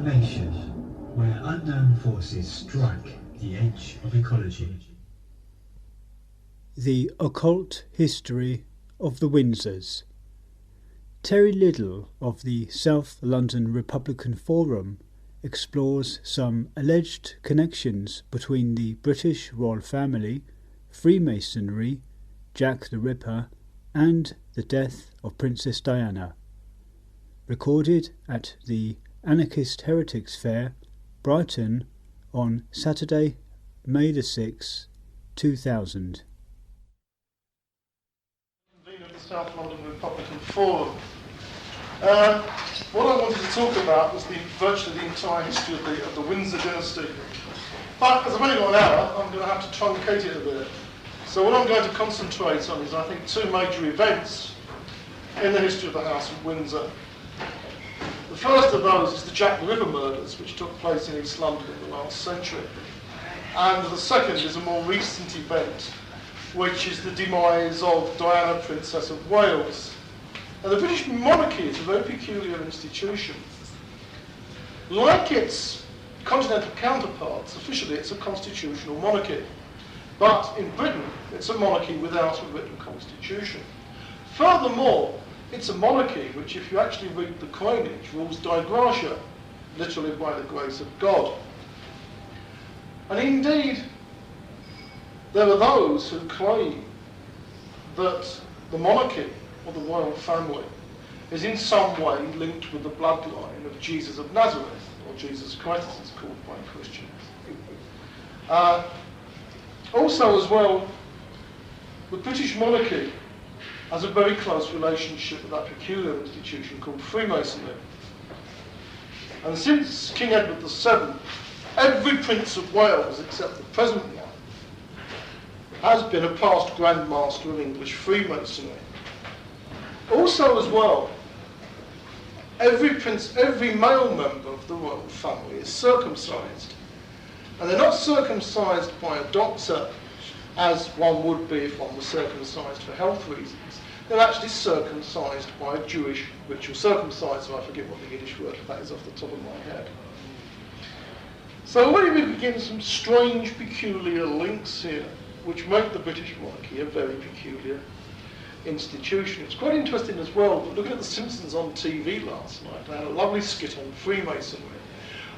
Information, where unknown forces strike the edge of ecology. The Occult History of the Windsors. Terry Liddle of the South London Republican Forum explores some alleged connections between the British royal family, Freemasonry, Jack the Ripper, and the death of Princess Diana. Recorded at the Anarchist Heretics Fair, Brighton, on Saturday, May the 6th, 2000. Convener of the South London Republican Forum. What I wanted to talk about was virtually the entire history of the Windsor dynasty. But as I've only got an hour, I'm going to have to truncate it a bit. So what I'm going to concentrate on is, I think, two major events in the history of the House of Windsor. The first of those is the Jack the Ripper murders, which took place in East London in the last century. And the second is a more recent event, which is the demise of Diana, Princess of Wales. Now, the British monarchy is a very peculiar institution. Like its continental counterparts, officially it's a constitutional monarchy. But in Britain, it's a monarchy without a written constitution. Furthermore, it's a monarchy which, if you actually read the coinage, rules die gratia, literally by the grace of God. And indeed, there are those who claim that the monarchy, or the royal family, is in some way linked with the bloodline of Jesus of Nazareth, or Jesus Christ as it's called by Christians. Also as well, the British monarchy has a very close relationship with that peculiar institution called Freemasonry. And since King Edward VII, every Prince of Wales, except the present one, has been a past Grand Master of English Freemasonry. Also as well, every male member of the royal family is circumcised. And they're not circumcised by a doctor, as one would be if one was circumcised for health reasons. They're actually circumcised by a Jewish ritual circumciser. I forget what the Yiddish word for that is off the top of my head. So already we begin some strange, peculiar links here, which make the British monarchy a very peculiar institution. It's quite interesting as well, looking at The Simpsons on TV last night, they had a lovely skit on Freemasonry,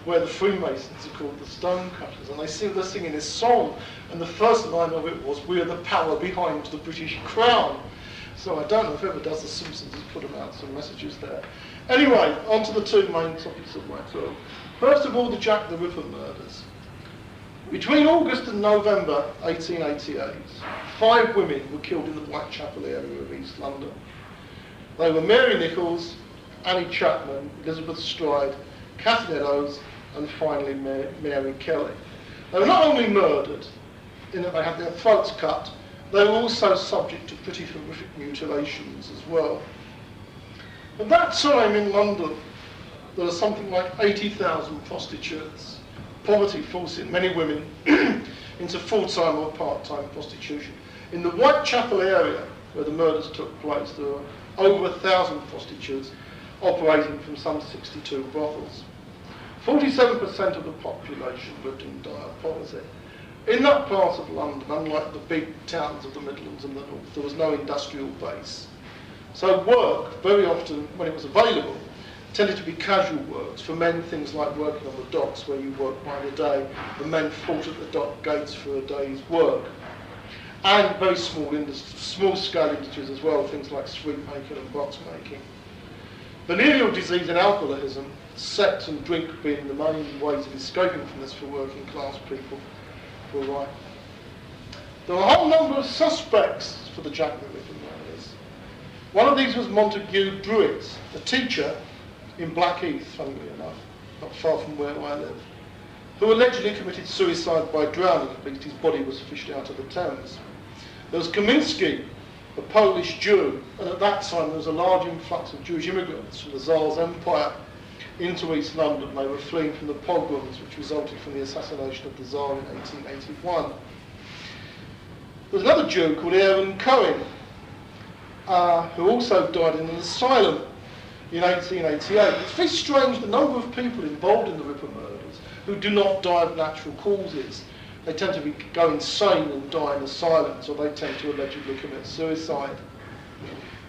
where the Freemasons are called the Stonecutters, and they're singing this song, and the first line of it was, "We are the power behind the British crown." So I don't know if whoever does The Simpsons has put them out some messages there. Anyway, on to the two main topics of my talk. First of all, the Jack the Ripper murders. Between August and November 1888, 5 women were killed in the Whitechapel area of East London. They were Mary Nichols, Annie Chapman, Elizabeth Stride, Catherine Eddowes, and finally Mary Kelly. They were not only murdered in that they had their throats cut, they were also subject to pretty horrific mutilations as well. At that time in London, there were something like 80,000 prostitutes. Poverty forcing many women into full-time or part-time prostitution. In the Whitechapel area, where the murders took place, there were over 1,000 prostitutes operating from some 62 brothels. 47% of the population lived in dire poverty. In that part of London, unlike the big towns of the Midlands and the North, there was no industrial base. So work, very often, when it was available, tended to be casual works. For men, things like working on the docks, where you work by the day. The men fought at the dock gates for a day's work. And very small-scale industries as well, things like sweet making and box making. Venereal disease and alcoholism, sex and drink being the main ways of escaping from this for working class people, were right. There were a whole number of suspects for the Jack the Ripper murders. One of these was Montague Druitt, a teacher in Blackheath, funnily enough, not far from where I live, who allegedly committed suicide by drowning. At least his body was fished out of the Thames. There was Kaminski, a Polish Jew, and at that time there was a large influx of Jewish immigrants from the Tsar's Empire into East London. They were fleeing from the pogroms which resulted from the assassination of the Tsar in 1881. There was another Jew called Aaron Cohen, who also died in an asylum in 1888. It's very strange the number of people involved in the Ripper murders who do not die of natural causes. They tend to go insane and die in asylums, or they tend to allegedly commit suicide.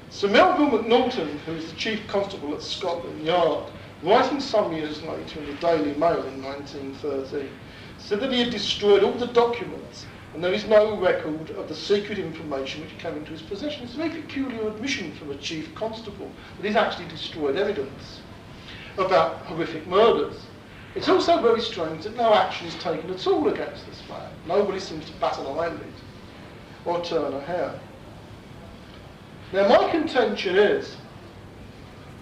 Sir Melville Macnaughton, who was the Chief Constable at Scotland Yard, writing some years later in the Daily Mail in 1913, said that he had destroyed all the documents and there is no record of the secret information which came into his possession. It's a very peculiar admission from a Chief Constable that he's actually destroyed evidence about horrific murders. It's also very strange that no action is taken at all against this man. Nobody seems to bat an eyelid or turn a hair. Now, my contention is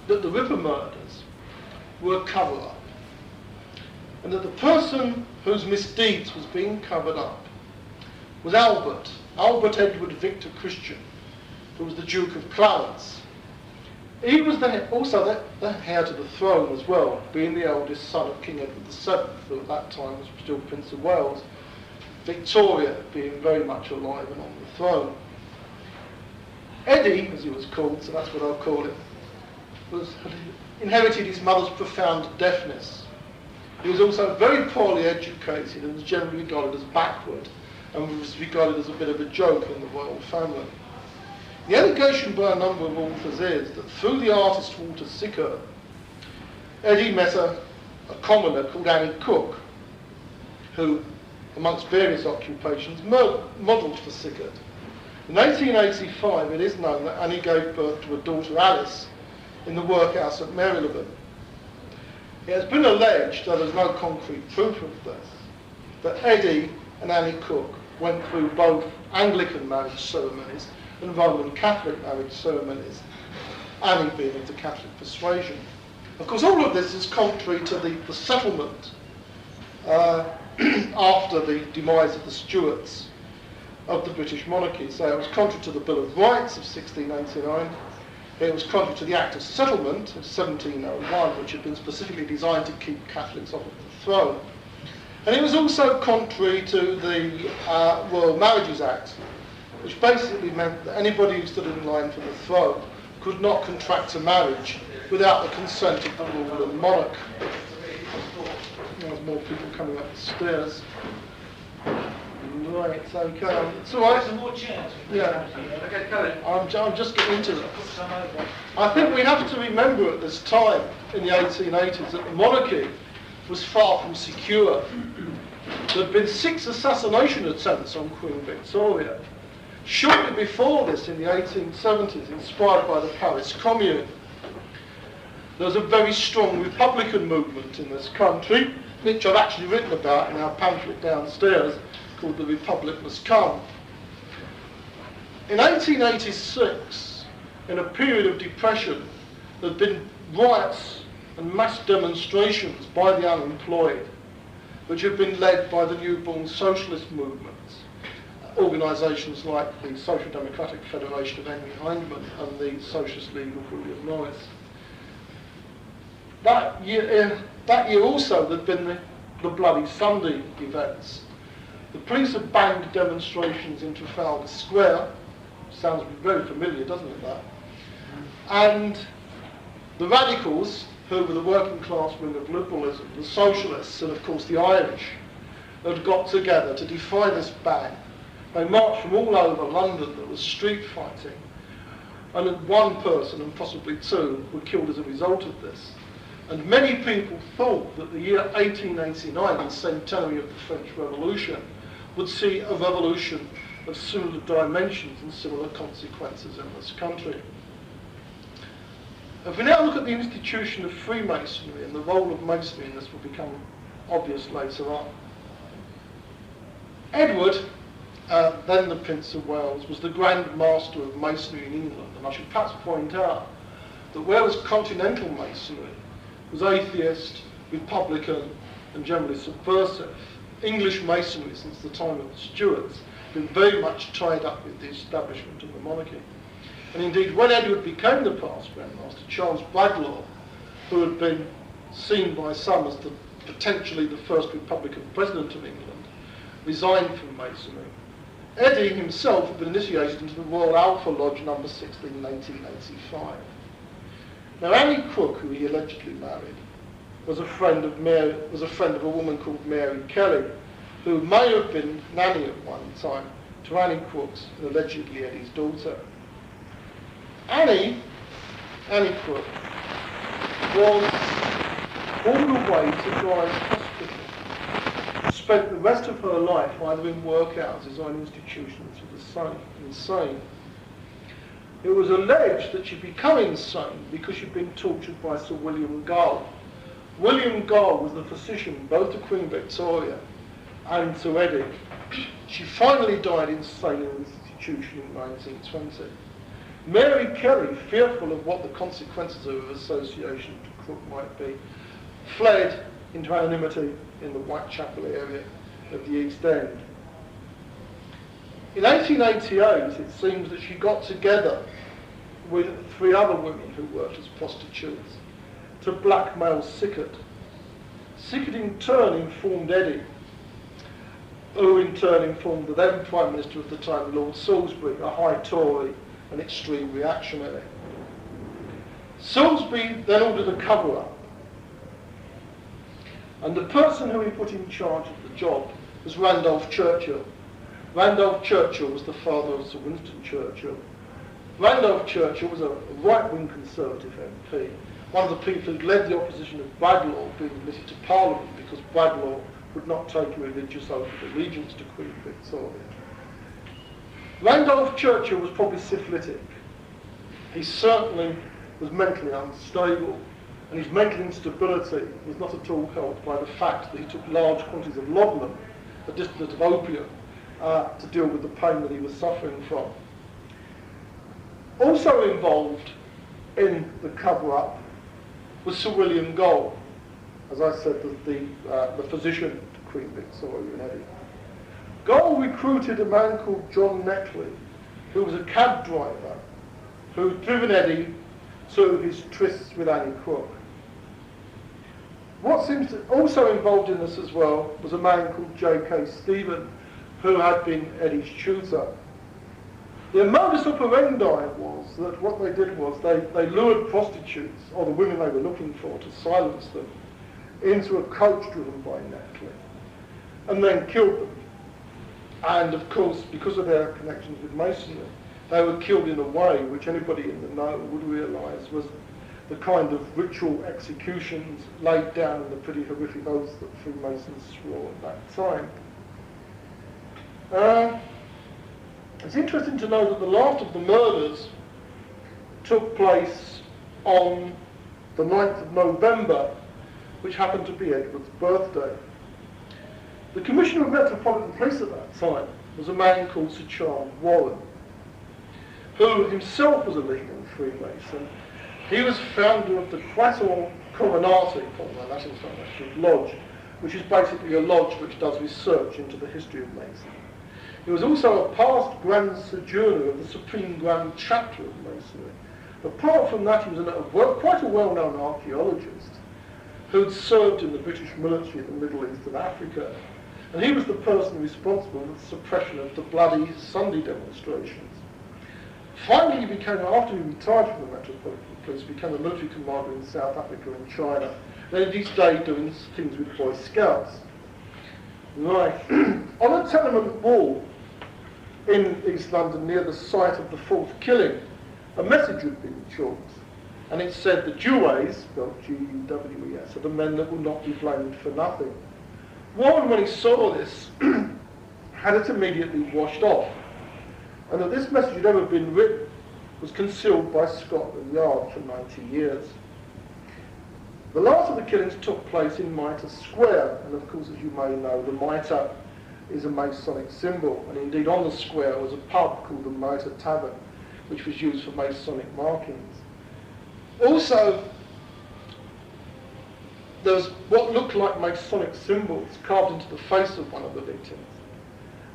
that the Ripper murders were a cover-up, and that the person whose misdeeds was being covered up was Albert Edward Victor Christian, who was the Duke of Clarence. He was also the heir to the throne as well, being the eldest son of King Edward VII, who at that time was still Prince of Wales, Victoria being very much alive and on the throne. Eddie, as he was called, so that's what I'll call him, inherited his mother's profound deafness. He was also very poorly educated and was generally regarded as backward, and was regarded as a bit of a joke in the royal family. The allegation by a number of authors is that through the artist Walter Sickert, Eddie met a commoner called Annie Cook, who, amongst various occupations, modelled for Sickert. In 1885, it is known that Annie gave birth to a daughter, Alice, in the workhouse at Marylebone. It has been alleged, though there's no concrete proof of this, that Eddie and Annie Cook went through both Anglican marriage ceremonies and Roman Catholic marriage ceremonies, Annie being of the Catholic persuasion. Of course, all of this is contrary to the settlement after the demise of the Stuarts of the British monarchy. So it was contrary to the Bill of Rights of 1689. It was contrary to the Act of Settlement of 1701, which had been specifically designed to keep Catholics off of the throne. And it was also contrary to the Royal Marriages Act, which basically meant that anybody who stood in line for the throne could not contract a marriage without the consent of the ruling monarch. There's more people coming up the stairs. Right, okay. It's all right. Some more chairs. Yeah. Okay, go ahead. I'm just getting into it. I think we have to remember at this time, in the 1880s, that the monarchy was far from secure. There had been 6 assassination attempts on Queen Victoria. Shortly before this, in the 1870s, inspired by the Paris Commune, there was a very strong Republican movement in this country, which I've actually written about in our pamphlet downstairs, called The Republic Must Come. In 1886, in a period of depression, there had been riots and mass demonstrations by the unemployed, which had been led by the newborn socialist movements, organisations like the Social Democratic Federation of Henry Hyndman and the Socialist League of William Norris. That year also there had been the Bloody Sunday events. The police had banned demonstrations in Trafalgar Square. Sounds very familiar, doesn't it, that? And the radicals, who were the working class wing of liberalism, the socialists and of course the Irish, had got together to defy this ban. They marched from all over London. There was street fighting, and one person and possibly 2 were killed as a result of this. And many people thought that the year 1889, the centenary of the French Revolution, would see a revolution of similar dimensions and similar consequences in this country. If we now look at the institution of Freemasonry, and the role of Masonry in this will become obvious later on. Edward, then the Prince of Wales, was the Grand Master of Masonry in England, and I should perhaps point out that whereas continental Masonry was atheist, republican, and generally subversive, English Masonry, since the time of the Stuarts, had been very much tied up with the establishment of the monarchy. And indeed, when Edward became the past Grand Master, Charles Bradlaugh, who had been seen by some as potentially the first Republican President of England, resigned from Masonry. Eddie himself had been initiated into the Royal Alpha Lodge No. 16 in 1885. Now, Annie Crook, who he allegedly married, was a friend of a woman called Mary Kelly, who may have been nanny at one time to Annie Crook's and allegedly Eddie's daughter. Annie Crook was hauled away to Guy's Hospital. She spent the rest of her life either in workhouses or in institutions for the insane. It was alleged that she'd become insane because she'd been tortured by Sir William Gull. William Gull was the physician both to Queen Victoria and to Eddie. She finally died insane in an institution in 1920. Mary Kelly, fearful of what the consequences of her association to Crook might be, fled into anonymity in the Whitechapel area of the East End. In 1888, it seems that she got together with 3 other women who worked as prostitutes to blackmail Sickert. Sickert in turn informed Eddie, who in turn informed the then Prime Minister of the time, Lord Salisbury, a high Tory and extreme reactionary. Salisbury then ordered a cover-up, and the person who he put in charge of the job was Randolph Churchill. Randolph Churchill was the father of Sir Winston Churchill. Randolph Churchill was a right-wing Conservative MP, one of the people who led the opposition of Bradlaugh being admitted to Parliament because Bradlaugh would not take a religious oath of allegiance to Queen Victoria. Randolph Churchill was probably syphilitic. He certainly was mentally unstable, and his mental instability was not at all helped by the fact that he took large quantities of laudanum, a distillate of opium, to deal with the pain that he was suffering from. Also involved in the cover-up was Sir William Gull, as I said, the physician to Queen Victoria and Eddie. Gull recruited a man called John Neckley, who was a cab driver, who had driven Eddie to his trysts with Annie Crook. What seems to also involved in this as well was a man called J.K. Stephen, who had been Eddie's tutor. The modus operandi was that what they did was they lured prostitutes, or the women they were looking for, to silence them, into a coach driven by Neckley, and then killed them. And of course, because of their connections with Masonry, they were killed in a way which anybody in the know would realise was the kind of ritual executions laid down in the pretty horrific oaths that Freemasons swore at that time. It's interesting to know that the last of the murders took place on the 9th of November, which happened to be Edward's birthday. The Commissioner of Metropolitan Police at that time was a man called Sir Charles Warren, who himself was a leading Freemason. He was founder of the Quattuor Coronati, Latin translation, lodge, which is basically a lodge which does research into the history of Masonry. He was also a past Grand Sojourner of the Supreme Grand Chapter of Masonry. Apart from that, he was quite a well-known archaeologist who'd served in the British military in the Middle East and Africa. And he was the person responsible for the suppression of the bloody Sunday demonstrations. Finally, he became, after he retired from the Metropolitan Police, became a military commander in South Africa and China. Then he stayed doing things with Boy Scouts. Right. On a tenement wall in East London, near the site of the 4th killing, a message had been chalked, and it said, "The Jewes," spelled G-U-W-E-S, "are the men that will not be blamed for nothing." Warren, when he saw this, had it immediately washed off, and that this message had ever been written was concealed by Scotland Yard for 90 years. The last of the killings took place in Mitre Square, and of course, as you may know, the mitre is a Masonic symbol, and indeed on the square was a pub called the Mitre Tavern, which was used for Masonic markings. Also, there was what looked like Masonic symbols carved into the face of one of the victims,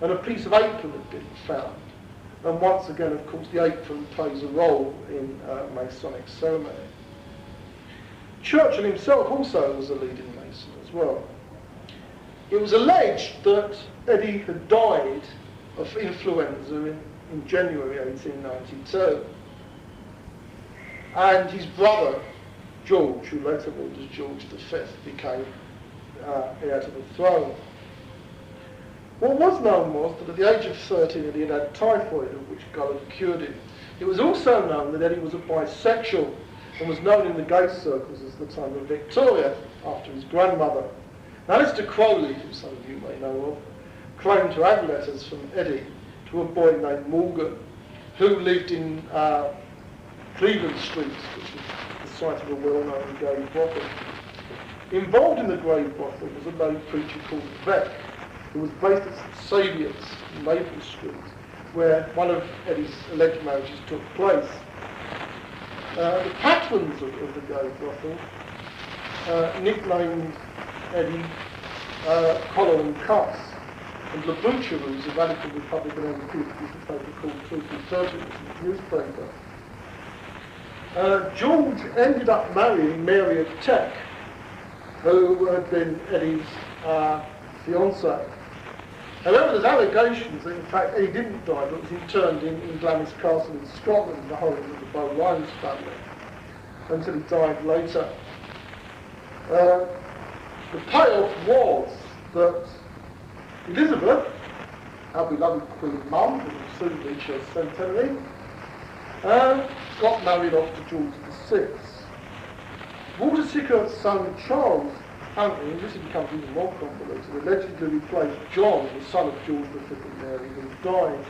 and a piece of apron had been found. And once again, of course, the apron plays a role in Masonic ceremony. Churchill himself also was a leading Mason as well. It was alleged that Eddie had died of influenza in January 1892. and his brother, George, who later ruled as George V, became heir to the throne. What was known was that at the age of 13 Eddie had had typhoid, of which Gull had cured him. It was also known that Eddie was a bisexual and was known in the gay circles as the time of Victoria, after his grandmother. Now, Mr. Crowley, who some of you may know of, claimed to have letters from Eddie to a boy named Morgan, who lived in Cleveland Street, which is the site of a well-known gay brothel. Involved in the gay brothel was a lay preacher called Beck, who was based at St Saviour's in Maple Street, where one of Eddie's alleged marriages took place. The patrons of the gay brothel nicknamed Eddie Collar and Cuffs, and LaBoucher, who was a radical Republican MP, used a paper called Truth and Surgeons, newspaper. George ended up marrying Mary of Teck, who had been Eddie's fiancée. However, there's allegations that in fact Eddie didn't die, but was interned in Glamis Castle in Scotland, the home of the Bow-Lyons family, until he died later. The payoff was that Elizabeth, our beloved Queen Mum, who will soon reach her centenary, got married off to George VI. Walter Sickert's son Charles, apparently, and this becomes even more convoluted, allegedly replaced John, the son of George V and Mary, who died.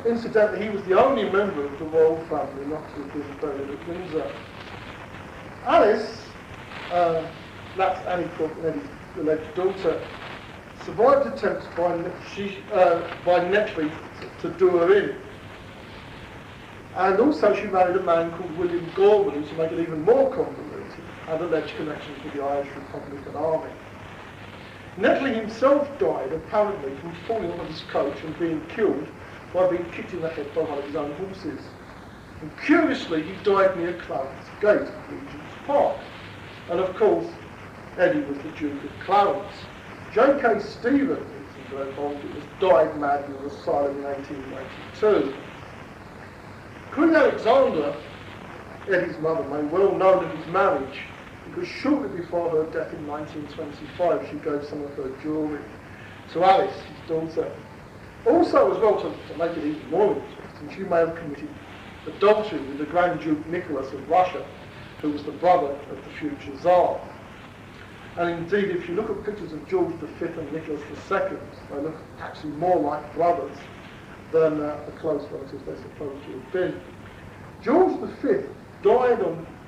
Incidentally, he was the only member of the royal family not to have been buried at Windsor. Alice, that's Annie Croft and Eddie's alleged daughter, survived attempts by Netley to do her in. And also she married a man called William Gorman, who, to make it even more convoluted, had alleged connections with the Irish Republican Army. Netley himself died, apparently, from falling off his coach and being killed by being kicked in the head by one of his own horses. And curiously, he died near Clarence Gate, Regent's Park. And of course, Eddie was the Duke of Clarence. J.K. Stevens, was died mad in an asylum in 1892. Queen Alexandra, Eddie's mother, made well known of his marriage, because shortly before her death in 1925, she gave some of her jewellery to Alice, his daughter. Also, as well, to make it even more interesting, she may have committed adultery with the Grand Duke Nicholas of Russia, who was the brother of the future Tsar. And indeed, if you look at pictures of George V and Nicholas II, they look actually more like brothers than the close relatives they're supposed to have been. George V died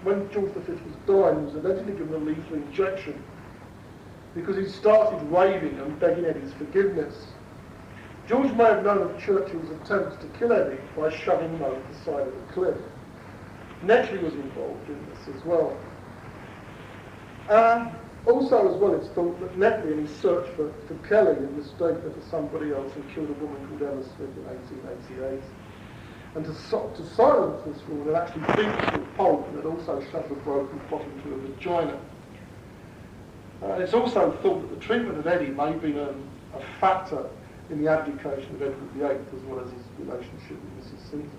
when George V was dying, he was allegedly given a lethal injection because he started raving and begging Eddie's forgiveness. George may have known of Churchill's attempts to kill Eddie by shoving him over the side of a cliff. Netley was involved in this as well. Also, as well, it's thought that Netley, in his search for Kelly, had mistaken her for somebody else and killed a woman called Ella Smith in 1888. And to silence this woman, had actually beaten her to a pulp and had also shoved a broken pot into her vagina. It's also thought that the treatment of Eddie may have been a factor in the abdication of Edward VIII, as well as his relationship with Mrs. Seaton.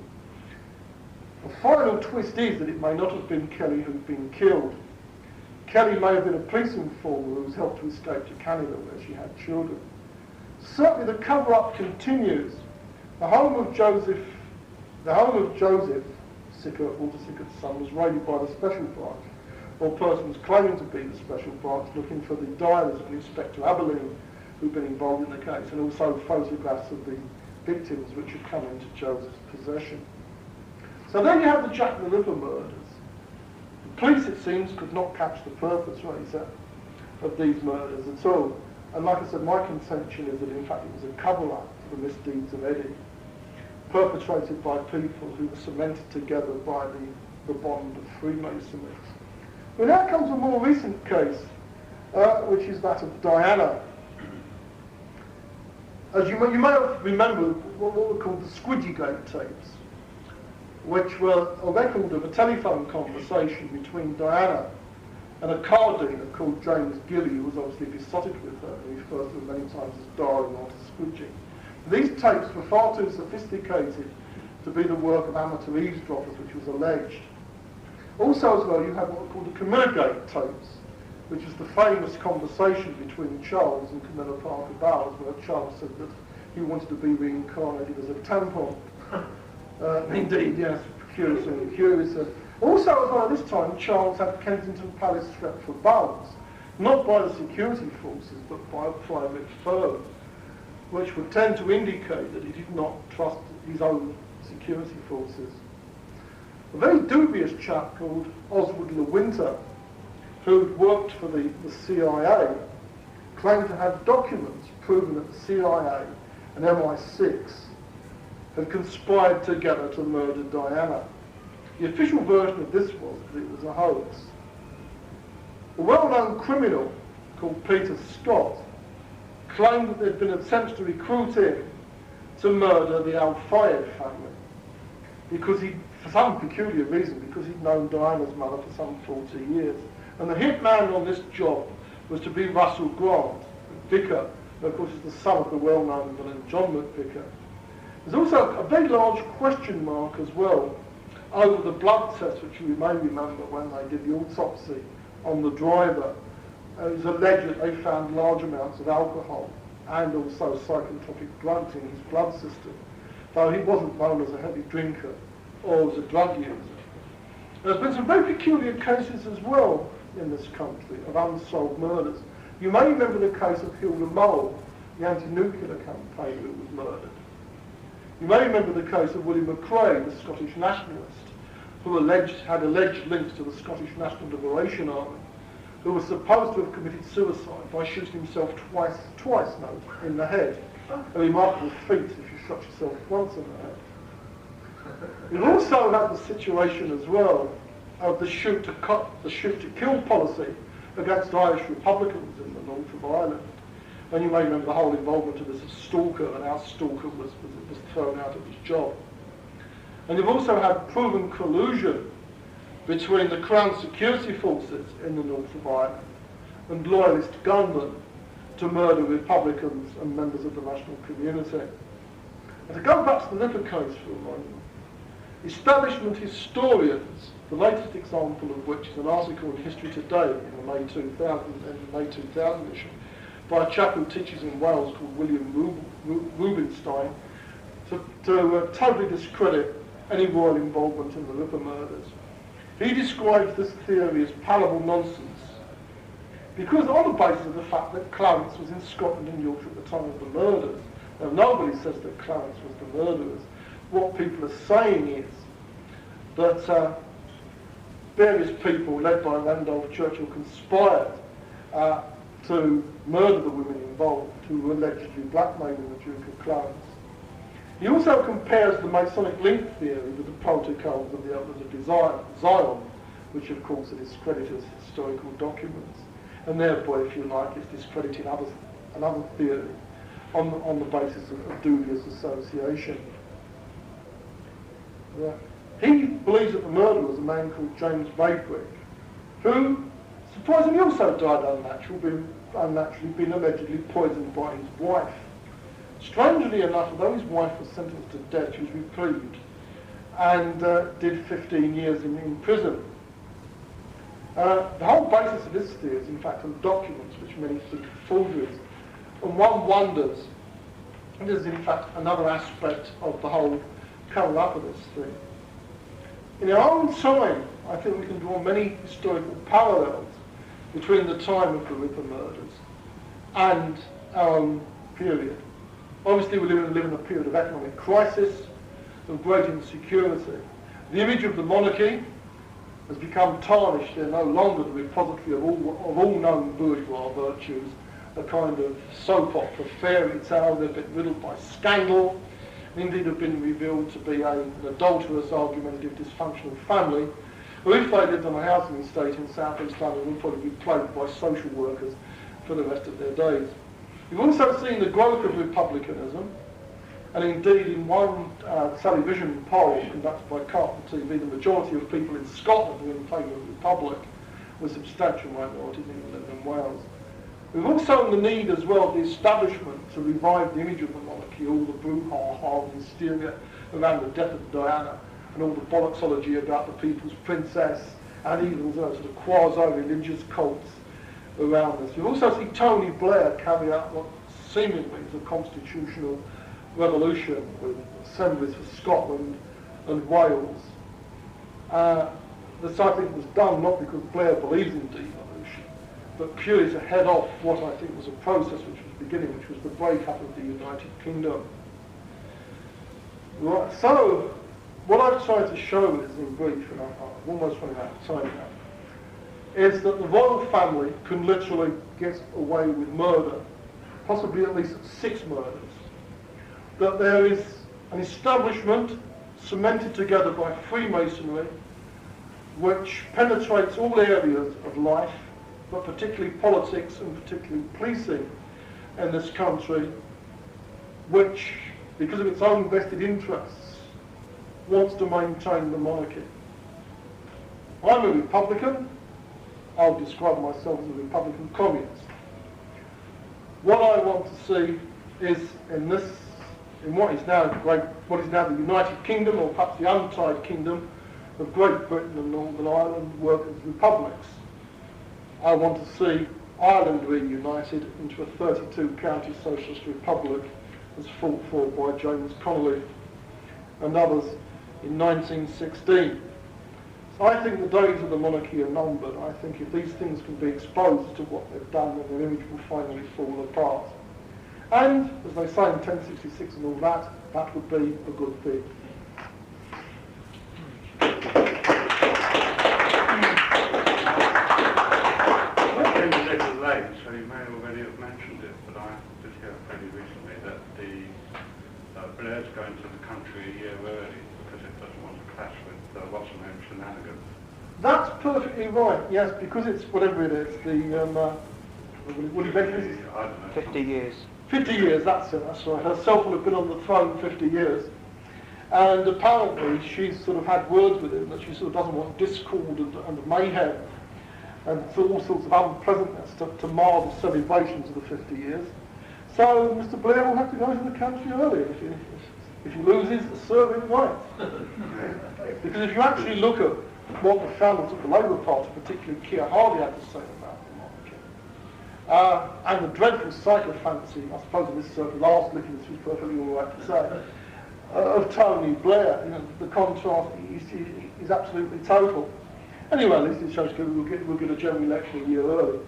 The final twist is that it may not have been Kelly who'd been killed. Kelly may have been a police informer who was helped to escape to Canada, where she had children. Certainly the cover-up continues. The home of Joseph Sickert, Walter Sickert's son, was raided by the Special Branch, or persons claiming to be the Special Branch looking for the diaries of Inspector Aberlin, who'd been involved in the case, and also photographs of the victims which had come into Joseph's possession. So there you have the Jack the Ripper murders. The police, it seems, could not catch the perpetrator of these murders at all. And like I said, my contention is that in fact it was a cover-up for the misdeeds of Eddie, perpetrated by people who were cemented together by the bond of Freemasonry. Well, now comes a more recent case, which is that of Diana. As you may remember what were called the Squidgygate tapes, which were a record of a telephone conversation between Diana and a car dealer called James Gilly, who was obviously besotted with her, and referred to many times as darling or to Squidgy. These tapes were far too sophisticated to to be the work of amateur eavesdroppers, which was alleged. Also as well, you had what were called the Camilla tapes, which is the famous conversation between Charles and Camilla Parker Bowles, where Charles said that he wanted to be reincarnated as a tampon. Indeed, yes, curious. Also as well, at this time, Charles had Kensington Palace swept for Bowles, not by the security forces, but by a private firm, which would tend to indicate that he did not trust his own security forces. A very dubious chap called Oswald Lewinter, who'd worked for the CIA, claimed to have documents proving that the CIA and MI6 had conspired together to murder Diana. The official version of this was that it was a hoax. A well-known criminal called Peter Scott claimed that there had been attempts to recruit him to murder the Al-Fayed family because he, for some peculiar reason, because he'd known Diana's mother for some 40 years. And the hitman on this job was to be Russell Grant, vicar, who of course is the son of the well-known villain John McVicar. There's also a very large question mark as well over the blood test, which you may remember when they did the autopsy on the driver. It was alleged that they found large amounts of alcohol and also psychotropic drugs in his blood system, though he wasn't known as a heavy drinker or as a drug user. There's been some very peculiar cases as well in this country of unsolved murders. You may remember the case of Hilda Mole, the anti-nuclear campaigner who was murdered. You may remember the case of William McRae, the Scottish nationalist, who had alleged links to the Scottish National Liberation Army, who was supposed to have committed suicide by shooting himself twice in the head. A remarkable feat if you shot yourself once in the head. You also have the situation as well of the shoot to kill policy against Irish Republicans in the north of Ireland. And you may remember the whole involvement of this Stalker, and our Stalker was thrown out of his job. And you've also had proven collusion between the Crown security forces in the north of Ireland and loyalist gunmen to murder Republicans and members of the national community. And to go back to the Liddle case for a moment, establishment historians, the latest example of which is an article in History Today in the May 2000 issue by a chap who teaches in Wales called William Rubinstein, to totally discredit any royal involvement in the Ripper murders. He describes this theory as palpable nonsense, because on the basis of the fact that Clarence was in Scotland and Yorkshire at the time of the murders, now nobody says that Clarence was the murderer. What people are saying is that various people led by Randolph Churchill conspired to murder the women involved who were allegedly blackmailing the Duke of Clarence. He also compares the Masonic link theory with the protocols of the Elders of Zion, which of course are discredited as historical documents, and therefore, if you like, it's discrediting another theory on the basis of dubious association. He believes that the murderer was a man called James Maybrick, who surprisingly also died unnaturally, being allegedly poisoned by his wife. Strangely enough, although his wife was sentenced to death, she was reprieved and did 15 years in prison. The whole basis of this theory is in fact on documents which many think are forgeries, and one wonders, and there's in fact another aspect of the whole cover-up of this thing. In our own time, I think we can draw many historical parallels between the time of the Ripper murders and our own period. Obviously, we live in a period of economic crisis, of great insecurity. The image of the monarchy has become tarnished. They're no longer the repository of all known bourgeois virtues, a kind of soap opera fairy tale. They've been riddled by scandal, and indeed have been revealed to be an adulterous, argumentative, dysfunctional family, who, if they lived on a housing estate in South East London, would probably be plagued by social workers for the rest of their days. You've also seen the growth of republicanism, and indeed in one television poll conducted by Carlton TV, the majority of people in Scotland were in favour of the Republic, with substantial minorities in England and Wales. We've also the need as well of the establishment to revive the image of the monarchy, all the brouhaha and hysteria around the death of Diana and all the bollocksology about the people's princess, and even sort of quasi-religious cults around this. You also see Tony Blair carry out what seemingly is a constitutional revolution with assemblies for Scotland and Wales. This, I think, was done not because Blair believes in devolution, but purely to head off what I think was a process which was beginning, which was the breakup of the United Kingdom. Right, so what I've tried to show is, in brief, and I'm almost running out of time now, is that the royal family can literally get away with murder, possibly at least 6 murders. That there is an establishment cemented together by Freemasonry which penetrates all areas of life, but particularly politics and particularly policing in this country, which, because of its own vested interests, wants to maintain the monarchy. I'm a Republican. I'll describe myself as a Republican communist. What I want to see is in what is now the United Kingdom, or perhaps the untied kingdom of Great Britain and Northern Ireland, work as republics. I want to see Ireland reunited into a 32-county socialist republic as fought for by James Connolly and others in 1916. So I think the days of the monarchy are numbered. I think if these things can be exposed to what they've done, then their image will finally fall apart. And, as they say in 1066 and all that, that would be a good thing. So you may already have mentioned it, but I did hear fairly recently that the Blair's going to the country a year early because it doesn't want to clash with what's her name, shenanigans. That's perfectly right, yes, because it's whatever it is, what event is it? I don't know. 50 years. 50 years, that's it, that's right. Herself will have been on the throne 50 years. And apparently she's sort of had words with him that she sort of doesn't want discord and mayhem and all sorts of unpleasantness to mar the celebrations of the 50 years. So Mr. Blair will have to go to the country early if he loses, serve him right. Because if you actually look at what the founders of the Labour Party, particularly Keir Hardie, had to say about the monarchy, and the dreadful sycophancy, I suppose in this last looking, this was perfectly all right to say, of Tony Blair, the contrast is absolutely total. Anyway, at least it shows we'll get a general election a year early.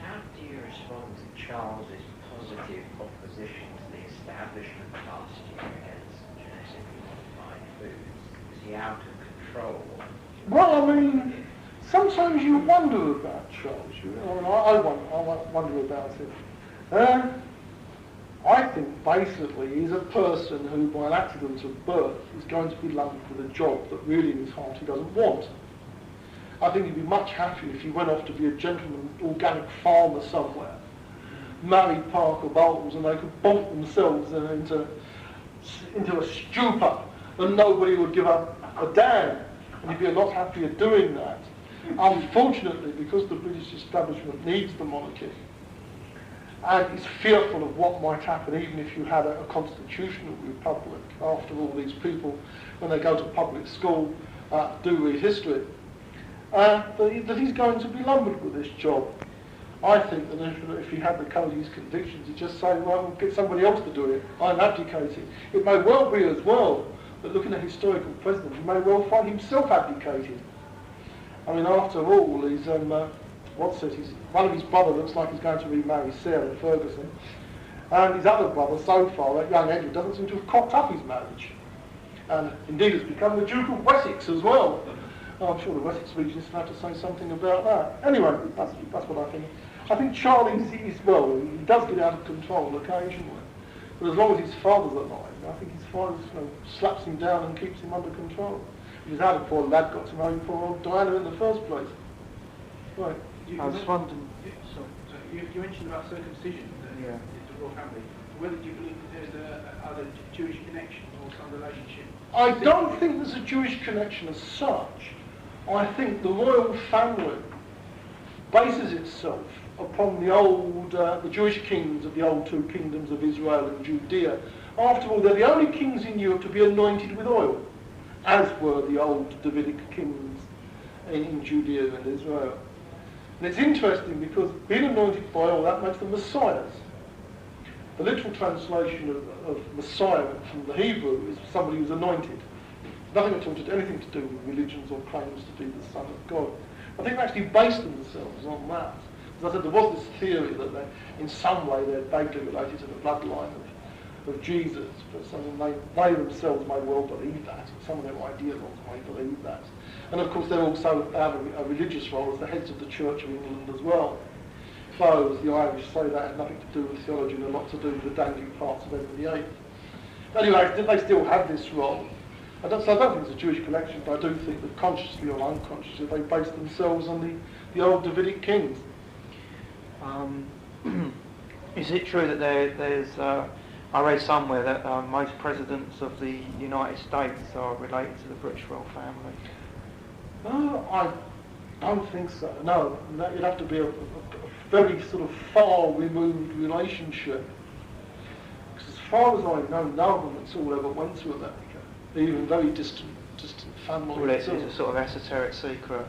How do you respond to Charles's positive opposition to the establishment last year against genetically modified foods? Is he out of control? Well, I mean, sometimes you wonder about Charles. I wonder about him. I think basically he's a person who, by an accident of birth, is going to be lumbered with a job that really in his heart he doesn't want. I think he'd be much happier if he went off to be a gentleman organic farmer somewhere, married Parker Bowles, and they could bolt themselves into a stupor, and nobody would give a damn. And he'd be a lot happier doing that. Unfortunately, because the British establishment needs the monarchy, and is fearful of what might happen even if you had a constitutional republic. After all, these people, when they go to public school, do read history. That he's going to be lumbered with this job. I think that if he had the code of his convictions, he'd just say, well, get somebody else to do it. I'm abdicating. It may well be as well that looking at historical presidents, he may well find himself abdicating. I mean, after all, he's one of his brother looks like he's going to remarry Sarah Ferguson, and his other brother, so far, that young Edward, doesn't seem to have cocked up his marriage, and indeed has become the Duke of Wessex as well. I'm sure the Wessex regions will have to say something about that. Anyway, that's what I think. I think Charlie is well, he does get out of control occasionally, but as long as his father's alive, I think his father slaps him down and keeps him under control. Which is how the poor lad got to marry poor old Diana in the first place. Right. I was wondering. You mentioned about circumcision in the royal family. Whether do you believe that there's other Jewish connection or some relationship? I don't think there's a Jewish connection as such. I think the royal family bases itself upon the old, the Jewish kings of the old two kingdoms of Israel and Judea. After all, they're the only kings in Europe to be anointed with oil, as were the old Davidic kings in Judea and Israel. And it's interesting because being anointed by oil, that makes them messiahs. The literal translation of Messiah from the Hebrew is somebody who's anointed. Nothing at all, anything to do with religions or claims to be the Son of God. I think they actually based themselves on that. As I said, there was this theory that in some way they're vaguely related to the bloodline of Jesus, but they themselves may well believe that. Some of their ideologues may believe that. And of course they also have a religious role as the heads of the Church of England as well. So, as the Irish say, that had nothing to do with theology and a lot to do with the dangling parts of Edward VIII. Anyway, they still have this role. So I don't think it's a Jewish collection, but I do think that consciously or unconsciously they base themselves on the old Davidic kings. Is it true that there's I read somewhere that most presidents of the United States are related to the British royal family? No, I don't think so. No, it'd have to be a very sort of far removed relationship. Because as far as I know, no one at all ever went to America, even very distant family. Well, it's a sort of esoteric secret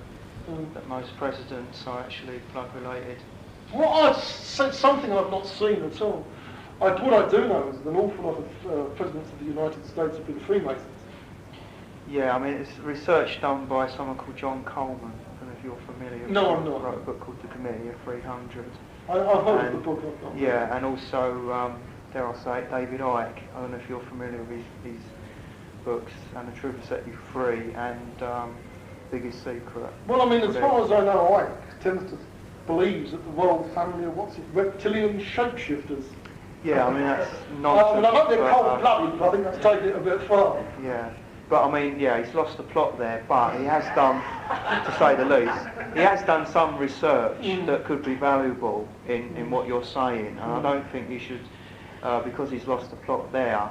that most presidents are actually blood related. Well, I'd say something I've not seen at all. What I do know is that an awful lot of presidents of the United States have been Freemasons. Yeah, I mean, it's research done by someone called John Coleman. I don't know if you're familiar. No, I'm not. He wrote a book called The Committee of 300. I've heard of the book. I've not. Yeah, and also, dare I say it, David Icke. I don't know if you're familiar with his books, And the Truth Will Set You Free, and Biggest Secret. Well, I mean, as far as I know, Icke tends to believes that the royal family are, reptilian shapeshifters. Yeah, I mean, that's nonsense. I hope they're cold-blooded, but I think that's taking it a bit far. Yeah, but I mean, yeah, he's lost the plot there, but he has done, to say the least, he has done some research that could be valuable in what you're saying, and I don't think you should, because he's lost the plot there,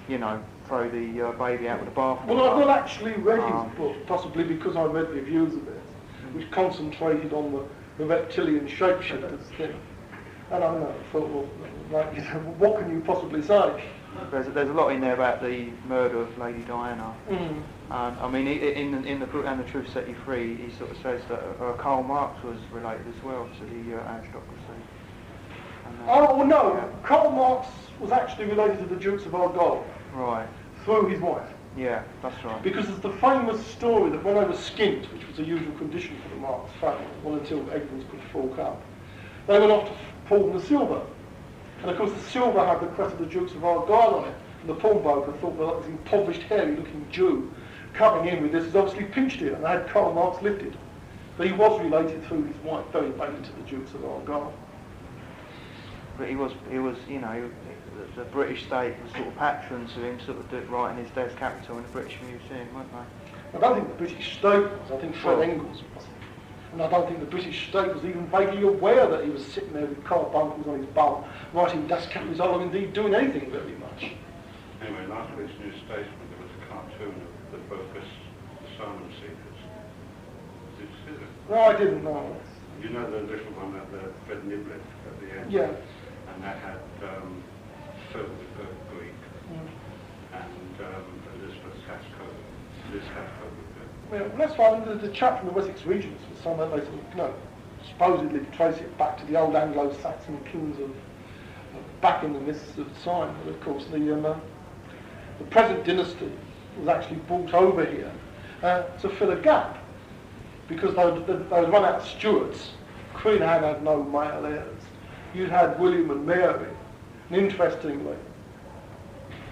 you know, throw the baby out with the bathwater. Well, I've not actually read his book, possibly because I read reviews of it, which concentrated on the reptilian shapeshifters thing. And I don't know, I thought, well, like, what can you possibly say? There's a lot in there about the murder of Lady Diana. I mean, in the book And the Truth Set You Free, he sort of says that Karl Marx was related as well to the aristocracy. Oh, well, no, Karl Marx was actually related to the Dukes of Argyll. Right. Through his wife. Yeah, that's right. Because there's the famous story that when they were skint, which was a usual condition for the Marx family, well, until Edmonds could fork up, they went off to pawn the silver. And of course the silver had the crest of the Dukes of Argyll on it, and the pawnbroker thought, well, this impoverished, hairy-looking Jew coming in with this has obviously pinched it, and they had Karl Marx lifted. But he was related through his wife very badly to the Dukes of Argyll. But he was, you know, the British state was sort of patrons of him, sort of writing his death capital in the British Museum, weren't they? I don't think the British state was, I think Fred Engels was. And I don't think the British state was even vaguely aware that he was sitting there with carbuncles on his bum, writing Das Kapital, or indeed doing anything very much. Anyway, last week's New Statesman, there was a cartoon of the bogus asylum seekers. Did you see that? No, I didn't know. You know the little one at the Fred Niblet at the end? Yeah. And that had Phil with Greek and Elizabeth Hascoe. Liz Hascoe with Phil. Well, that's fine. The chap from the Wessex Regents was someone they sort of, you know, supposedly trace it back to the old Anglo-Saxon kings of back in the mists of time. But of course, the present dynasty was actually brought over here to fill a gap because they'd run out of Stuarts. Queen Anne had no male heirs. You'd had William and Mary. And interestingly,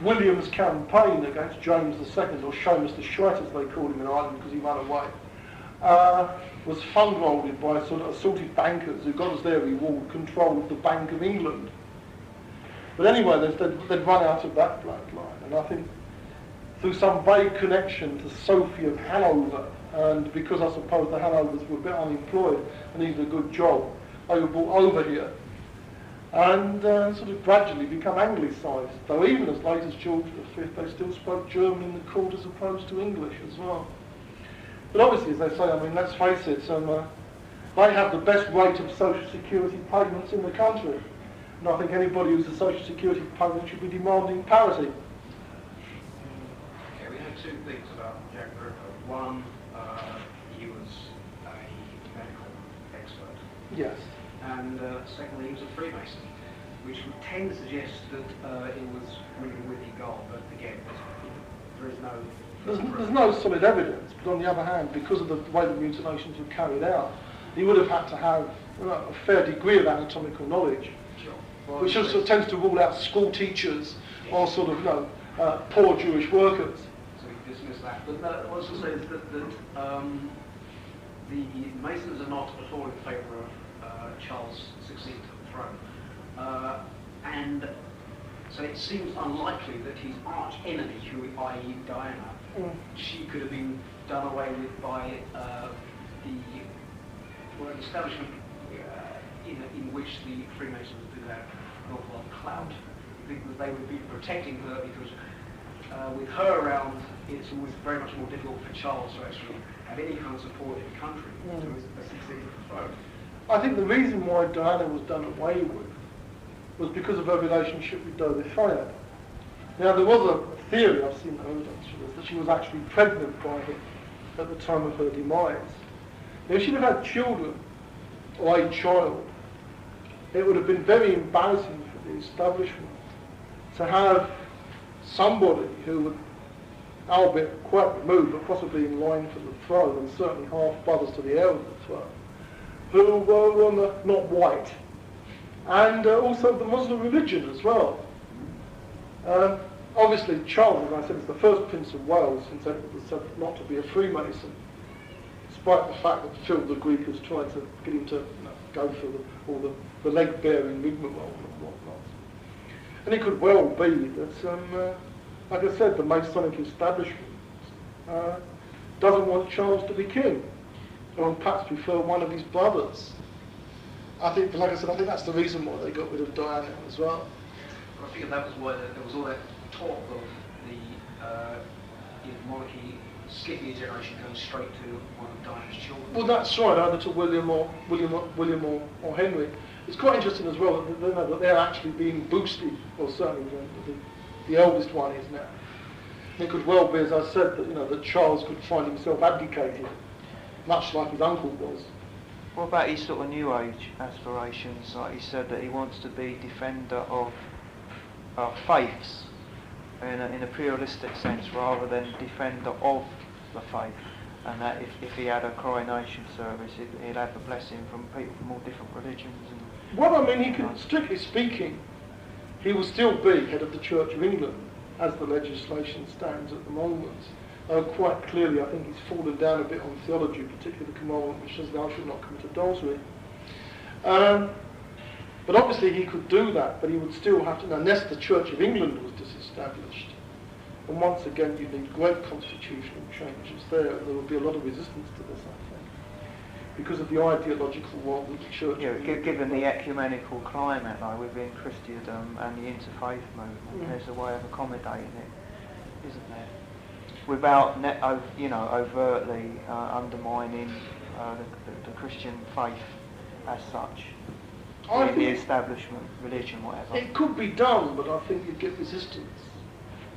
William's campaign against James II, or Seamus the Shite as they called him in Ireland because he ran away, was fund-rolled by sort of assorted bankers who got as their reward control of the Bank of England. But anyway, they'd run out of that bloodline, and I think through some vague connection to Sophie of Hanover, and because I suppose the Hanovers were a bit unemployed and needed a good job, they were brought over here and sort of gradually become anglicised, though even as late as George V they still spoke German in the court as opposed to English as well. But obviously, as they say, I mean, let's face it, They have the best rate of social security payments in the country. And I think anybody who's a social security payment should be demanding parity. Okay, we know two things about Jack the Ripper. One, he was a medical expert. Yes. And secondly, he was a Freemason, which would tend to suggest that it was really with God, but again, there is no... There's no solid evidence, but on the other hand, because of the way the mutilations were carried out, he would have had to have a fair degree of anatomical knowledge, Sure. Well, which also tends to rule out school teachers or sort of, poor Jewish workers. So we dismiss that. But what I was going to say is that the Masons are not at all in favour of Charles succeeding to the throne. And so it seems unlikely that his arch enemy, i.e. Diana, she could have been done away with by an establishment in which the Freemasons do have an awful lot of clout. I think that they would be protecting her because with her around, it's always very much more difficult for Charles to actually have any kind of support in the country to succeed at the throne. I think the reason why Diana was done away with was because of her relationship with Dorothea. Now, there was a theory I've seen heard that she was actually pregnant by him at the time of her demise. Now, if she'd have had children or a child, it would have been very embarrassing for the establishment to have somebody who would, albeit quite removed, but possibly in line for the throne, and certainly half brothers to the heir of the throne, who were not white, and also the Muslim religion as well. Obviously, Charles, as I said, is the first Prince of Wales since Edward was said not to be a Freemason, despite the fact that Philip the Greek has tried to get him to go for all the leg-bearing rigmarole and whatnot. And it could well be that, like I said, the Masonic establishment doesn't want Charles to be king, or perhaps prefer one of his brothers. I think, like I said, I think that's the reason why they got rid of Diana as well. I think that was why there was all that talk of the monarchy skipping a generation, going straight to one of Diana's children. Well, that's right, either to William or Henry. It's quite interesting as well that they're actually being boosted, or certainly the eldest one is now. It could well be, as I said, that that Charles could find himself abdicated, much like his uncle was. What about his sort of New Age aspirations? Like he said that he wants to be defender of faiths in a pluralistic sense rather than defender of the faith, and that if he had a coronation service, he'd have a blessing from people from all different religions. Well, I mean, he could, strictly speaking, he will still be head of the Church of England as the legislation stands at the moment. Quite clearly, I think he's fallen down a bit on theology, particularly the commandment which says thou shalt not commit adultery. But obviously he could do that, but he would still have to, unless the Church of England was disestablished. And once again, you need great constitutional changes there. There would be a lot of resistance to this, I think, because of the ideological role that the Church... Yeah, given the ecumenical climate within Christendom and the interfaith movement, there's a way of accommodating it, isn't there? Without, overtly undermining the Christian faith as such, in the establishment, religion, whatever. It could be done, but I think you'd get resistance,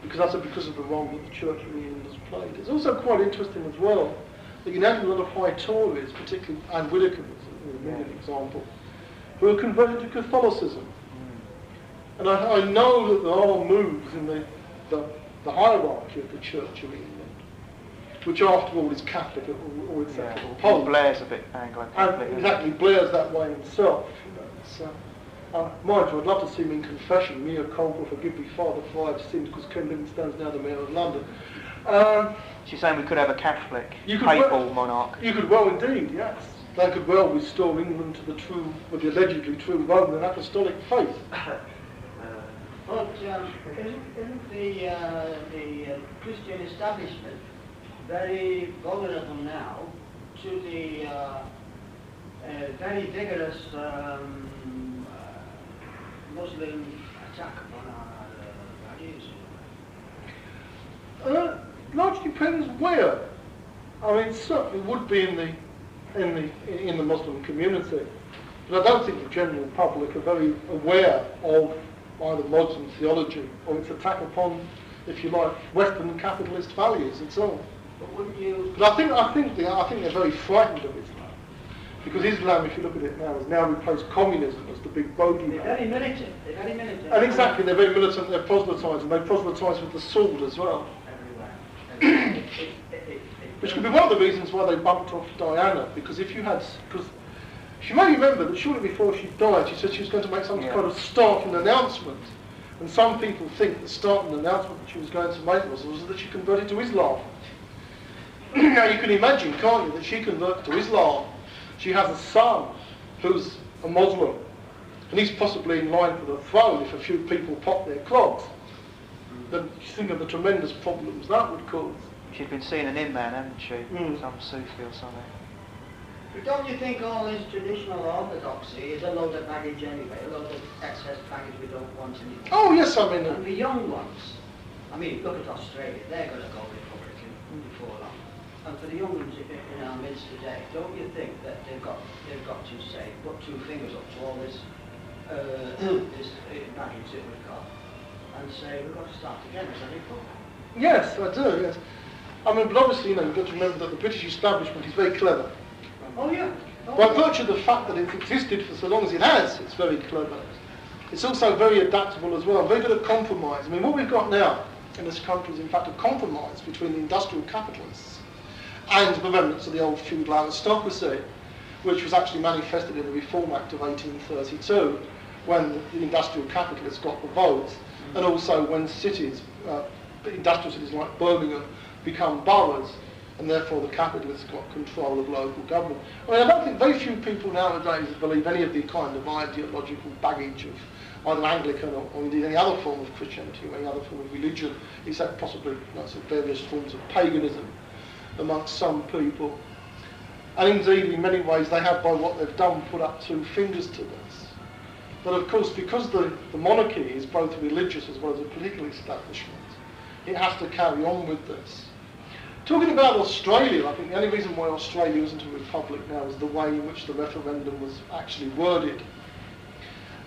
because of the role that the Church of England has played. It's also quite interesting as well that you have a lot of high Tories, particularly Anne Whittaker is an example, who are converted to Catholicism. And I know that there are moves in the hierarchy of the Church of England, which after all is Catholic or except for Pope. Blair's a bit Anglo-Catholic. And exactly, Blair's that way himself. Mind you, I'd love to see him in confession. Mea culpa, forgive me, Father, for I've sinned, because Ken Livingstone's now the Mayor of London. She's saying we could have a Catholic papal monarch. You could well indeed, yes. They could well restore England to the allegedly true Roman and Apostolic faith. But isn't the Christian establishment very vulnerable now to the very vigorous Muslim attack on our values? Largely depends where. I mean, it certainly would be in the in the Muslim community. But I don't think the general public are very aware of either Muslim theology or its attack upon, if you like, Western capitalist values and so on. But wouldn't you? But I think they're very frightened of Islam, because Islam, if you look at it now, has now replaced communism as the big bogey. They're very militant. They're very militant. And exactly, they're very militant. They're proselytising. They proselytise with the sword as well. Everywhere. Which could be one of the reasons why they bumped off Diana, because if you had, because she may remember that shortly before she died, she said she was going to make some kind of startling announcement. And some people think the startling announcement that she was going to make was that she converted to Islam. Now you can imagine, can't you, that she converted to Islam. She has a son who's a Muslim, and he's possibly in line for the throne if a few people pop their clogs. Then you think of the tremendous problems that would cause. She'd been seeing an imam, hadn't she? Some Sufi or something. But don't you think all this traditional orthodoxy is a load of baggage anyway, a load of excess baggage we don't want anymore? Oh yes, I mean... And the young ones, I mean, look at Australia, they're going to go Republican before long. And for the young ones in our midst today, don't you think that they've got to say, put two fingers up to all this, this baggage that we've got, and say we've got to start again as a republic? Yes, I do, yes. I mean, but obviously, you know, you've got to remember that the British establishment is very clever. Oh yeah. By virtue of the fact that it's existed for so long as it has, it's very clever. It's also very adaptable as well, very good at compromise. I mean, what we've got now in this country is in fact a compromise between the industrial capitalists and the remnants of the old feudal aristocracy, which was actually manifested in the Reform Act of 1832, when the industrial capitalists got the vote, and also when cities, industrial cities like Birmingham, become boroughs, and therefore the capitalists got control of local government. I mean, I don't think very few people nowadays believe any of the kind of ideological baggage of either Anglican or indeed any other form of Christianity or any other form of religion, except possibly various forms of paganism amongst some people. And indeed, in many ways, they have, by what they've done, put up two fingers to this. But of course, because the monarchy is both religious as well as a political establishment, it has to carry on with this. Talking about Australia, I think the only reason why Australia isn't a republic now is the way in which the referendum was actually worded.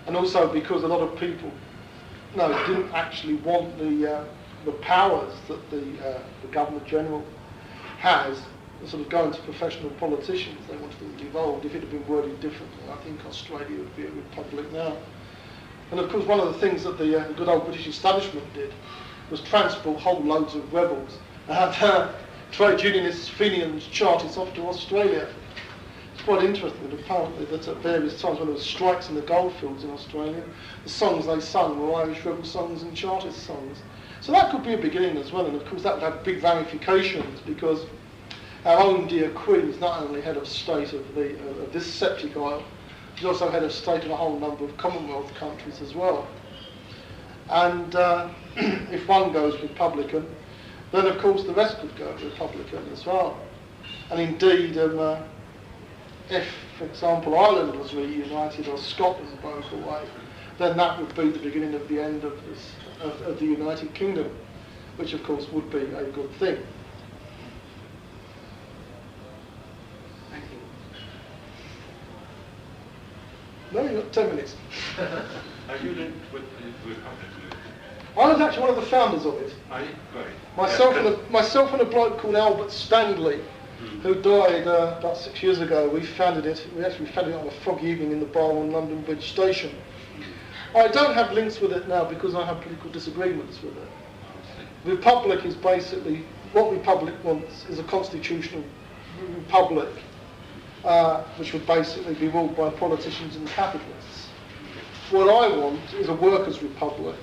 And also because a lot of people didn't actually want the powers that the Governor-General has sort of going to professional politicians. They wanted them devolved. If it had been worded differently, I think Australia would be a republic now. And of course, one of the things that the good old British establishment did was transport whole loads of rebels and trade unionists, Fenians, Chartists off to Australia. It's quite interesting that apparently that at various times when there were strikes in the goldfields in Australia, the songs they sung were Irish rebel songs and Chartist songs. So that could be a beginning as well, and of course that would have big ramifications because our own dear Queen is not only head of state of this septic isle, she's also head of state of a whole number of Commonwealth countries as well. And if one goes Republican, then of course the rest could go Republican as well. And indeed, if, for example, Ireland was reunited or Scotland broke away, then that would be the beginning of the end of the United Kingdom, which of course would be a good thing. Thank you. No, you've got 10 minutes. Are you linked with the Republic? I was actually one of the founders of it. Are you? Great. Myself and a bloke called Albert Stanley, who died about 6 years ago. We founded it. We actually founded it on a foggy evening in the bar on London Bridge Station. I don't have links with it now because I have political disagreements with it. Republic is basically, what Republic wants is a constitutional republic, which would basically be ruled by politicians and capitalists. What I want is a workers' republic,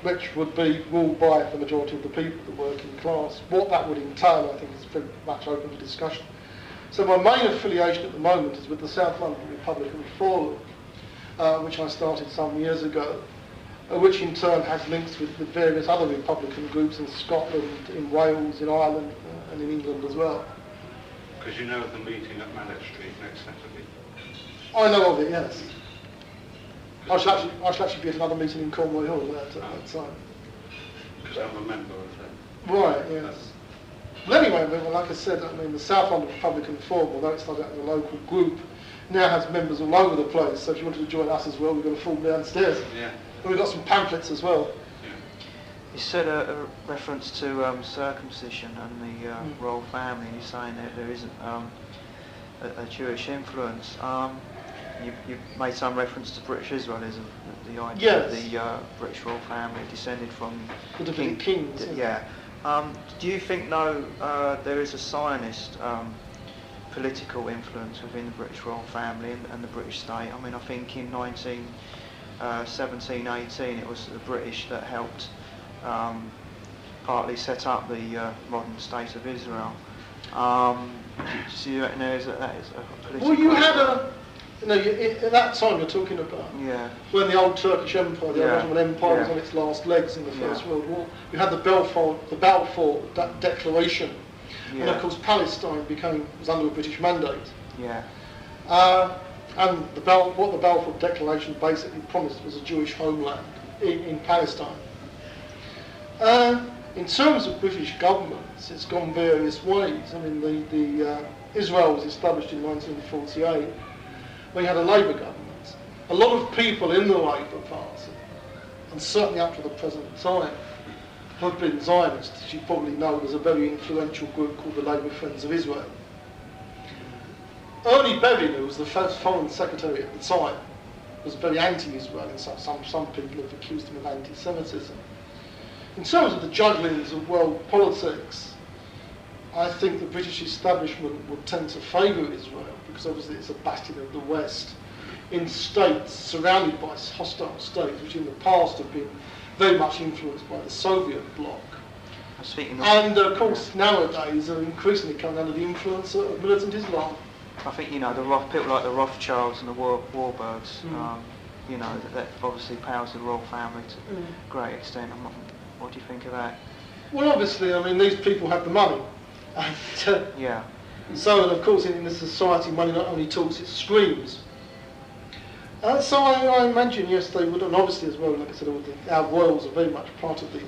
which would be ruled by the majority of the people, the working class. What that would entail, I think, is very much open to discussion. So my main affiliation at the moment is with the South London Republican Forum, which I started some years ago, which in turn has links with various other Republican groups in Scotland, in Wales, in Ireland, and in England as well. Because you know of the meeting at Mallet Street next Saturday? I know of it, yes. I shall actually be at another meeting in Conway Hall at that time. Because I'm a member of that. Right, yes. But anyway, I mean, like I said, I mean, the South London Republican Forum, although it started out as a local group, now has members all over the place. So if you wanted to join us as well, we've got a form downstairs. Yeah. And we've got some pamphlets as well. You said a reference to circumcision and the royal family, and you're saying that there isn't a Jewish influence. You made some reference to British Israelism, the idea of the British royal family descended from The different kings. Yeah. Do you think, there is a Zionist political influence within the British royal family and the British state? I mean, I think in 1718 it was the British that helped partly set up the modern state of Israel. Do you reckon that is a political... Well, you had at that time you're talking about, when the old Turkish Empire, the Ottoman Empire was on its last legs in the First World War, you had the Balfour Declaration, and of course Palestine was under a British mandate. And what the Balfour Declaration basically promised was a Jewish homeland in Palestine. In terms of British governments, it's gone various ways. I mean, Israel was established in 1948. We had a Labour government. A lot of people in the Labour Party, and certainly up to the present time, have been Zionists. As you probably know, there's a very influential group called the Labour Friends of Israel. Ernie Berry, who was the first Foreign Secretary at the time, was very anti-Israel, and some people have accused him of anti-Semitism. In terms of the jugglings of world politics, I think the British establishment would tend to favour Israel, because obviously it's a bastion of the West, in states surrounded by hostile states, which in the past have been very much influenced by the Soviet bloc. And of course nowadays are increasingly coming under the influence of militant Islam. I think, people like the Rothschilds and the Warburgs, that obviously powers the royal family to a great extent. What do you think of that? Well, obviously, I mean, these people have the money. And, so, and of course, in this society, money not only talks, it screams. So I imagine, yes, they would, and obviously as well, like I said, our royals are very much part of the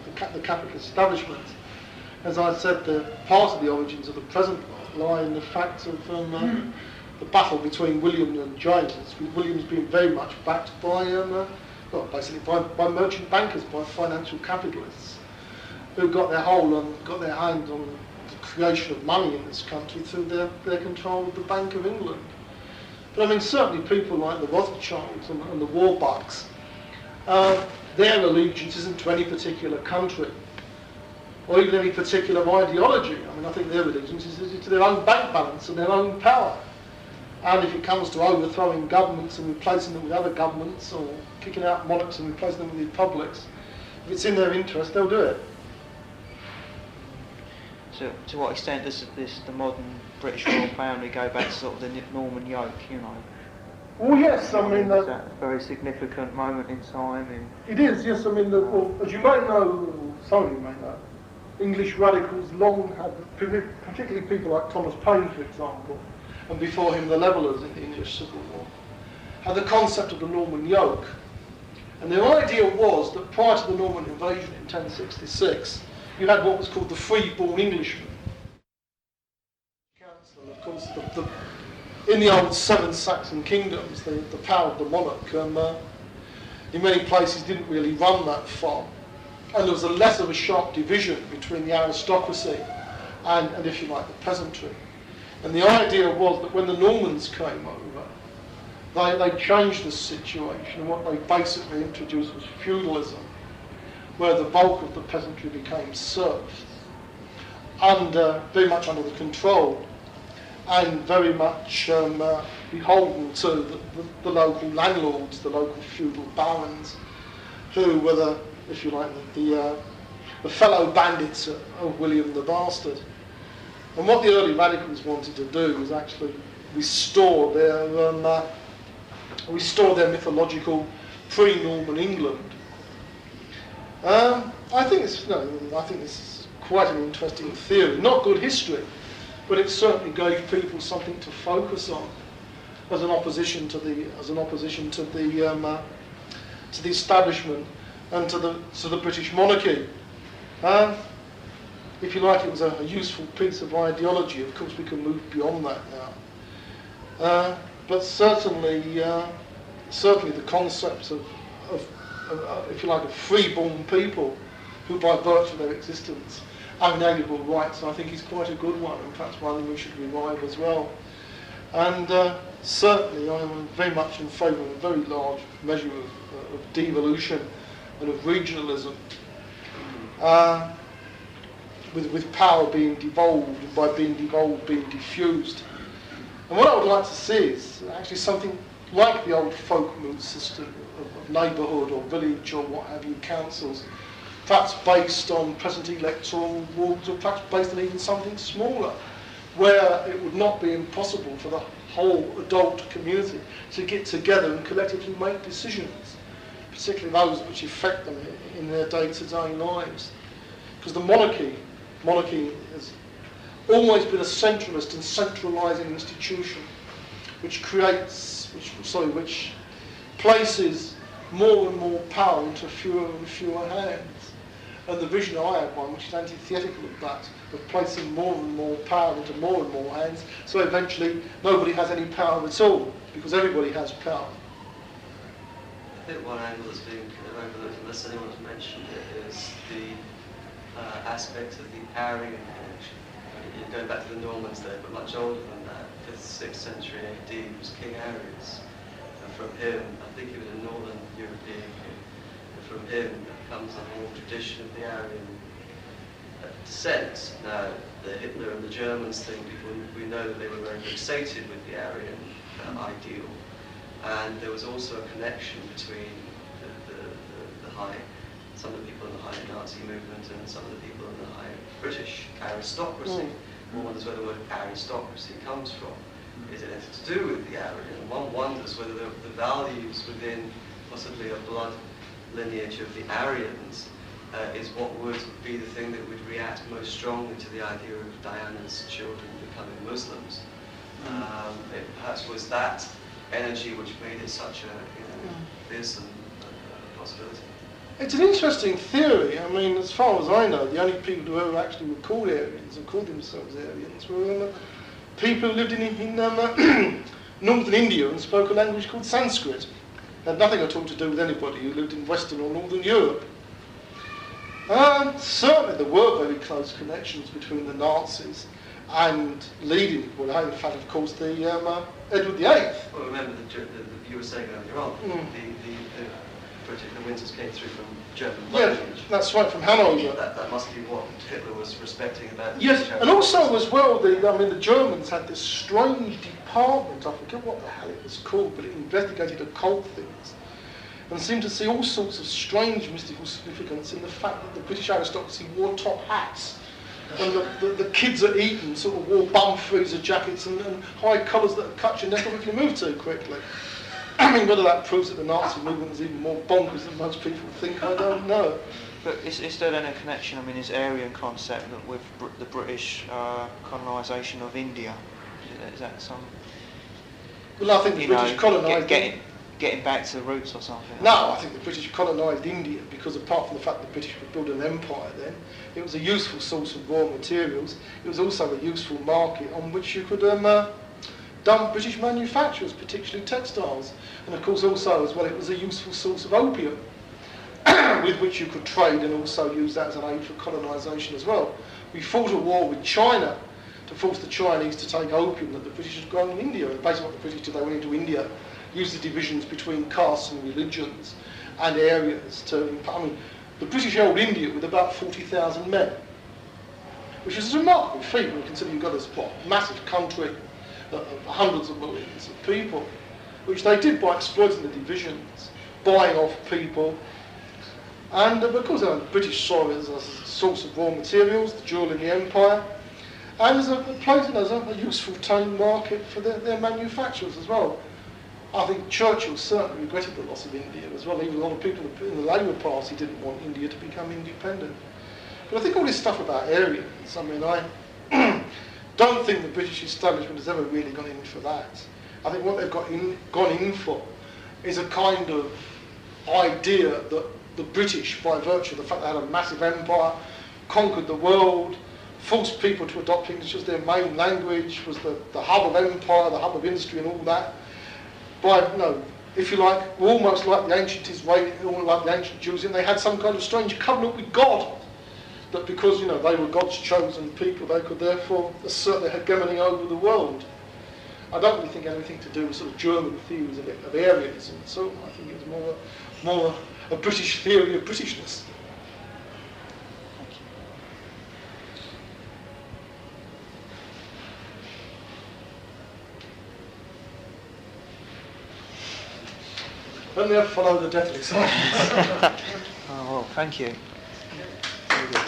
Catholic establishment. As I said, part of the origins of the present lie in the fact of the battle between William and James, with William's being very much backed by, by merchant bankers, by financial capitalists, who got their hand on the creation of money in this country through their control of the Bank of England. But I mean, certainly people like the Rothschilds and the Warburgs, their allegiance isn't to any particular country, or even any particular ideology. I mean, I think their allegiance is to their own bank balance and their own power. And if it comes to overthrowing governments and replacing them with other governments, or kicking out monarchs and replacing them with republics, if it's in their interest, they'll do it. So, to what extent does the modern British royal family go back to sort of the Norman yoke, Well, yes, I mean... Is that a very significant moment in time? It is, yes. I mean, as you may know, some of you may know, English radicals long had, particularly people like Thomas Paine, for example, and before him the Levellers in the English Civil War, had the concept of the Norman yoke. And their idea was that prior to the Norman invasion in 1066, you had what was called the free-born Englishman. And of course, in the old seven Saxon kingdoms, the power of the monarch, in many places didn't really run that far. And there was a less of a sharp division between the aristocracy and if you like, the peasantry. And the idea was that when the Normans came over, they changed the situation, and what they basically introduced was feudalism, where the bulk of the peasantry became serfs, and very much under the control, and very much beholden to the local landlords, the local feudal barons, who were if you like, the fellow bandits of William the Bastard. And what the early radicals wanted to do was actually restore their mythological pre-Norman England. I think this is quite an interesting theory. Not good history, but it certainly gave people something to focus on as an opposition to the establishment and to the British monarchy. if you like, it was a useful piece of ideology. Of course, we can move beyond that now. But certainly the concept of, if you like, of free-born people who, by virtue of their existence, have inalienable rights, I think is quite a good one, and perhaps one we should revive as well. And certainly I am very much in favour of a very large measure of devolution and of regionalism, with power being devolved, and by being devolved, being diffused. And what I would like to see is actually something like the old folk mood system of neighbourhood or village or what have you, councils, perhaps based on present electoral wards, or perhaps based on even something smaller, where it would not be impossible for the whole adult community to get together and collectively make decisions, particularly those which affect them in their day-to-day lives. Because the monarchy has always been a centralist and centralising institution, which places more and more power into fewer and fewer hands. And the vision I have one, which is antithetical of that, of placing more and more power into more and more hands, so eventually nobody has any power at all, because everybody has power. I think one angle that's being kind of overlooked, unless anyone's mentioned it, is the aspect of the Aryan connection. Going back to the Normans there, but much older than that, 5th, 6th century AD, was King Arius. And from him, I think he was a northern European king, and from him comes the whole tradition of the Aryan descent. Now, the Hitler and the Germans thing, we know that they were very fixated with the Aryan ideal. And there was also a connection between the high, some of the people in the high Nazi movement and some of the people in the high British aristocracy. One wonders where the word aristocracy comes from. Is it anything to do with the Aryan? And one wonders whether the values within possibly a blood lineage of the Aryans is what would be the thing that would react most strongly to the idea of Diana's children becoming Muslims. It perhaps was that energy which made it such a fearsome possibility. It's an interesting theory. I mean, as far as I know, the only people who ever actually were called Aryans and called themselves Aryans were people who lived in northern India and spoke a language called Sanskrit. Had nothing at all to do with anybody who lived in Western or Northern Europe. Certainly there were very close connections between the Nazis and leading, well, in fact, of course, the Edward VIII. Well, remember you were saying earlier on, the Windsors came through from German lineage. Yeah, that's right, from Hanover. That must be what Hitler was respecting about. Yes, and also as well, the Germans had this strange department, I forget what the hell it was called, but it investigated occult things, and seemed to see all sorts of strange mystical significance in the fact that the British aristocracy wore top hats, and the kids at Eton sort of wore bum freezer jackets and high collars that cut your neck off if you moved too quickly. I mean, whether that proves that the Nazi movement was even more bonkers than most people think, I don't know. But is there then a connection, I mean, this Aryan concept with the British colonisation of India? Is that some... Well, I think the British colonised... Getting back to the roots or something? No, I think the British colonised India because apart from the fact that the British would build an empire then, it was a useful source of raw materials. It was also a useful market on which you could dump British manufacturers, particularly textiles. And of course also as well it was a useful source of opium with which you could trade and also use that as an aid for colonisation as well. We fought a war with China to force the Chinese to take opium that the British had grown in India. And basically what the British did, they went into India, used the divisions between castes and religions and areas to... I mean, the British held India with about 40,000 men, which is a remarkable feat when you consider you've got this massive country of hundreds of millions of people, which they did by exploiting the divisions, buying off people, and of course the British saw it as a source of raw materials, the jewel in the empire, and as a useful tame market for their manufacturers as well. I think Churchill certainly regretted the loss of India as well. Even a lot of people in the Labour Party didn't want India to become independent. But I think all this stuff about Aryans, I mean, I don't think the British establishment has ever really gone in for that. I think what they've gone in for is a kind of idea that the British, by virtue of the fact they had a massive empire, conquered the world, forced people to adopt English as their main language, was the hub of empire, the hub of industry and all that. By, if you like, were almost like the ancient Israelis, like the ancient Jews, and they had some kind of strange covenant with God, that because, they were God's chosen people, they could therefore assert their hegemony over the world. I don't really think anything to do with sort of German theories of Aryanism and so on. I think it was more a British theory of Britishness. And they follow the deathly silence. Oh, well, thank you. Very good.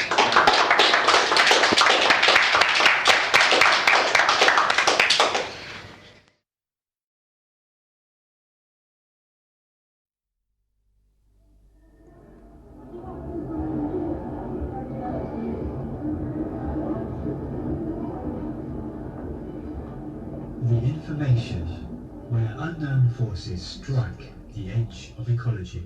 The information where unknown forces strike the edge of ecology.